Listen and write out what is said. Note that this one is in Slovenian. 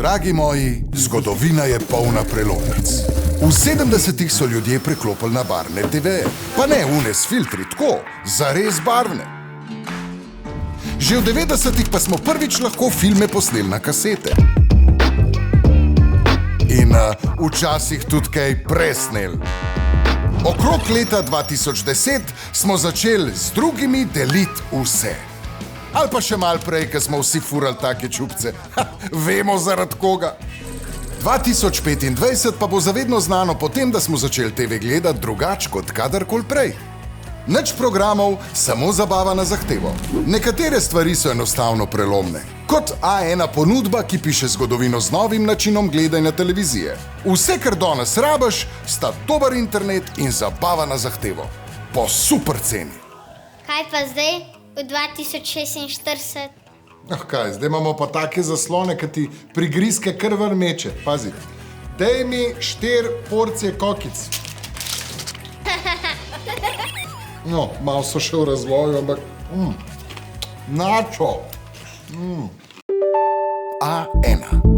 Dragi moji, zgodovina je polna prelomnic. V 70-ih so ljudje preklopili na barvne TV-je, pa ne une s filtri, tako, zares barvne. Že v 90-ih pa smo prvič lahko filme posneli na kasete. In včasih tudi kaj presneli. Okrog leta 2010 smo začeli z drugimi deliti vse. Ali pa še malo prej, ko smo vsi furali take čupce. Vemo zaradi koga. 2025 pa bo zavedno znano potem, da smo začeli TV gledati drugače kot kadarkoli prej. Nič programov, samo zabava na zahtevo. Nekatere stvari so enostavno prelomne. Kot A1 ponudba, ki piše zgodovino z novim načinom gledanja televizije. Vse, kar danes rabiš, sta dober internet in zabava na zahtevo. Po super ceni. Kaj pa zdaj, v 2046? Kaj, zdaj imamo pa take zaslone, ki ti prigrizke krvar meče. Pazi, daj mi 4 porcije kokic. No, malo so še v razvoju, ampak... Načo! A1.